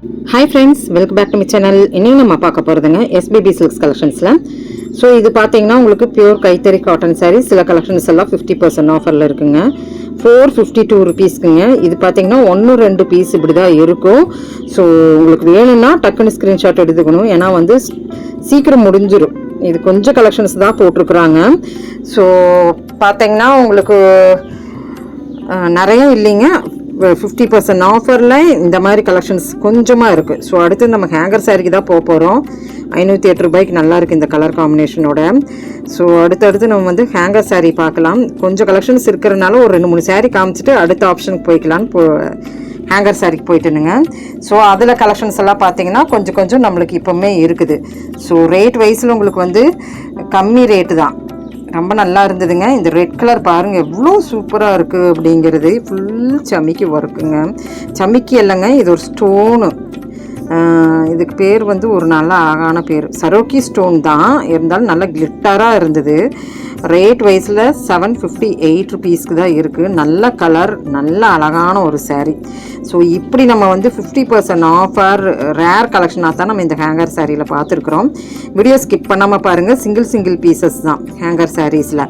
Hi friends, welcome back to my channel. இன்னைக்கு நம்ம பார்க்க போறதுங்க SBB Silks collectionsல. ஸோ இது பார்த்தீங்கன்னா உங்களுக்கு பியூர் கைத்தறி காட்டன் சாரீ சில கலெக்ஷன்ஸ் எல்லாம் 50% ஆஃபரில் இருக்குங்க. 452 ருபீஸ்க்குங்க. இது பார்த்தீங்கன்னா 1-2 பீஸ் இப்படி தான் இருக்கும். ஸோ உங்களுக்கு வேணும்னா டக்குன்னு ஸ்க்ரீன்ஷாட் எடுத்துக்கணும், ஏன்னா வந்து சீக்கிரம் முடிஞ்சிடும். இது கொஞ்சம் கலெக்ஷன்ஸ் தான் போட்டிருக்குறாங்க. ஸோ பார்த்தீங்கன்னா உங்களுக்கு நிறைய இல்லைங்க, 50% ஆஃபரில் இந்த மாதிரி கலெக்ஷன்ஸ் கொஞ்சமாக இருக்குது. ஸோ அடுத்து நம்ம ஹேங்கர் சாரிக்கு தான் போக போகிறோம். 508 ரூபாய்க்கு நல்லாயிருக்கு இந்த கலர் காம்பினேஷனோட. ஸோ அடுத்தடுத்து நம்ம வந்து ஹேங்கர் சாரீ பார்க்கலாம். கொஞ்சம் கலெக்ஷன்ஸ் இருக்கிறதுனால ஒரு 2-3 சாரீ காமிச்சிட்டு அடுத்த ஆப்ஷனுக்கு போய்க்கலான்னு ஹேங்கர் சாரிக்கு போயிட்டுனுங்க. ஸோ அதில் கலெக்ஷன்ஸ் எல்லாம் பார்த்தீங்கன்னா கொஞ்சம் நம்மளுக்கு இப்போவுமே இருக்குது. ஸோ ரேட் வைஸில் உங்களுக்கு வந்து கம்மி ரேட்டு தான், ரொம்ப நல்லா இருந்ததுங்க. இந்த ரெட் கலர் பாருங்கள் எவ்வளோ சூப்பராக இருக்குது அப்படிங்கிறது. ஃபுல் சமிக்கி ஒர்க்குங்க, சமிக்கி இல்லைங்க, இது ஒரு ஸ்டோனு. இதுக்கு பேர் வந்து ஒரு நல்ல அழகான பேர், சரோக்கி ஸ்டோன் தான், இருந்தாலும் நல்ல கிளிட்டராக இருந்தது. ரேட் வைஸில் 758 ருபீஸ்க்கு தான் இருக்குது. நல்ல கலர், நல்ல அழகான ஒரு சாரீ. ஸோ இப்படி நம்ம வந்து 50% ஆஃபர் ரேர் கலெக்ஷனாக தான் நம்ம இந்த ஹேங்கர் சாரியில் பார்த்துருக்குறோம். வீடியோ ஸ்கிப் பண்ணாமல் பாருங்கள். சிங்கிள் பீசஸ் தான் ஹேங்கர் சாரீஸில்.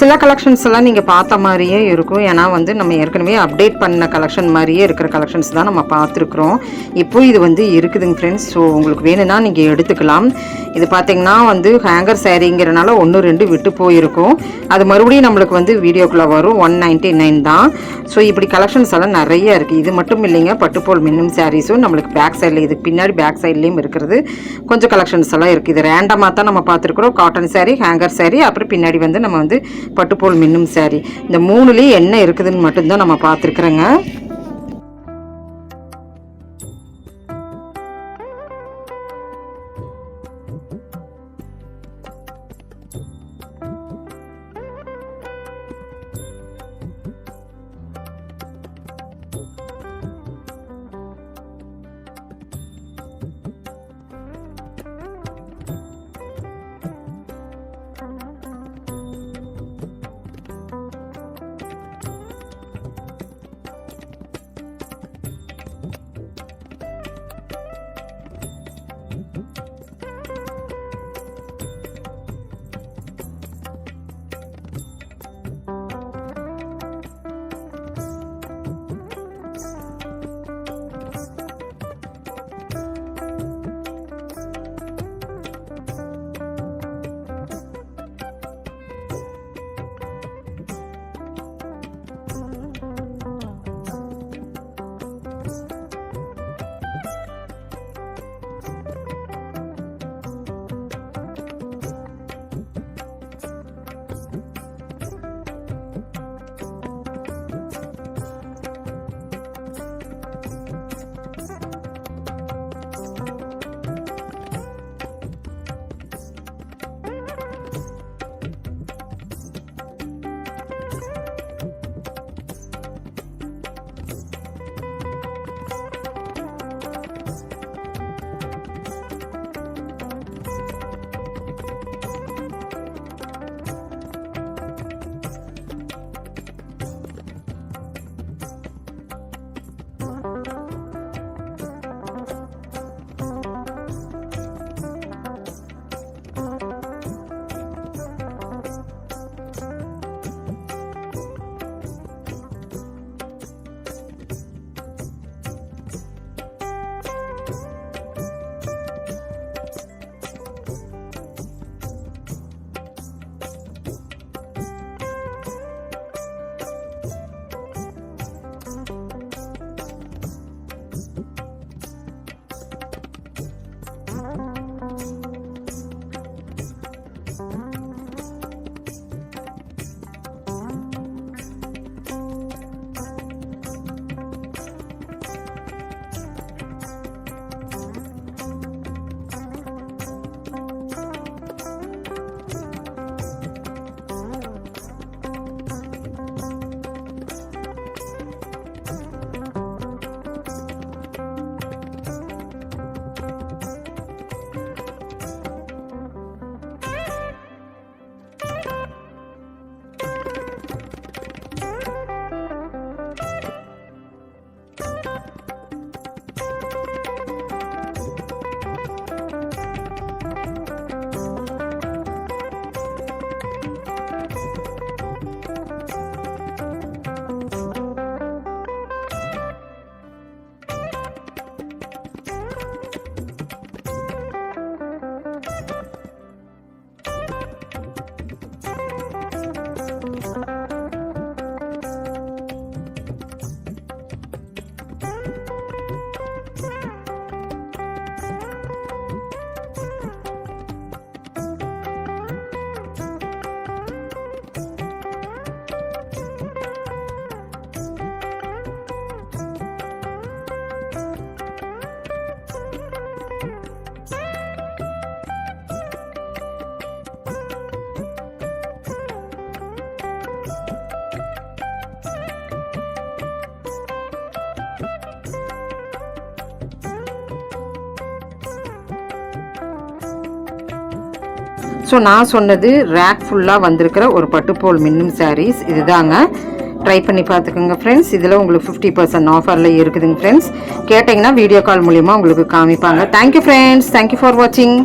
சில கலெக்ஷன்ஸ் எல்லாம் நீங்கள் பார்த்த மாதிரியே இருக்கும். ஏன்னா வந்து நம்ம ஏற்கனவே அப்டேட் பண்ண கலெக்ஷன் மாதிரியே இருக்கிற கலெக்ஷன்ஸ் தான் நம்ம பார்த்துருக்குறோம். இப்போ இது வந்து இருக்குதுங்க ஃப்ரெண்ட்ஸ். ஸோ உங்களுக்கு வேணும்னா நீங்கள் எடுத்துக்கலாம். இது பார்த்தீங்கன்னா வந்து ஹேங்கர் சாரீங்கிறனால 1-2 விட்டு போயிருக்கும். அது மறுபடியும் நம்மளுக்கு வந்து வீடியோக்குள்ளே வரும். 199 தான். ஸோ இப்படி கலெக்ஷன்ஸ் எல்லாம் நிறைய இருக்குது. இது மட்டும் இல்லைங்க, பட்டுப்போல் மின்னும் சாரீஸும் நம்மளுக்கு பேக் சைடில், இதுக்கு பின்னாடி பேக் சைட்லேயும் இருக்கிறது கொஞ்சம் கலெக்ஷன்ஸ் எல்லாம் இருக்குது. இது ரேண்டமாக தான் நம்ம பார்த்துருக்குறோம். காட்டன் சாரீ, ஹேங்கர் சாரீ, அப்புறம் பின்னாடி வந்து நம்ம வந்து பட்டுப்போல் மின்னும் சாரீ. இந்த 3லேயும் என்ன இருக்குதுன்னு மட்டும்தான் நம்ம பார்த்துருக்குறோங்க. ஸோ நான் சொன்னது ரேக் ஃபுல்லாக வந்திருக்கிற ஒரு பட்டுப்போல் மின்னும் சாரீஸ் இதுதாங்க. ட்ரை பண்ணி பார்த்துக்கோங்க ஃப்ரெண்ட்ஸ். இதில் உங்களுக்கு 50% ஆஃபரில் இருக்குதுங்க ஃப்ரெண்ட்ஸ். கேட்டிங்கன்னா வீடியோ கால் மூலிமா உங்களுக்கு காமிப்பாங்க. தேங்க்யூ ஃப்ரெண்ட்ஸ், தேங்க்யூ ஃபார் வாட்சிங்.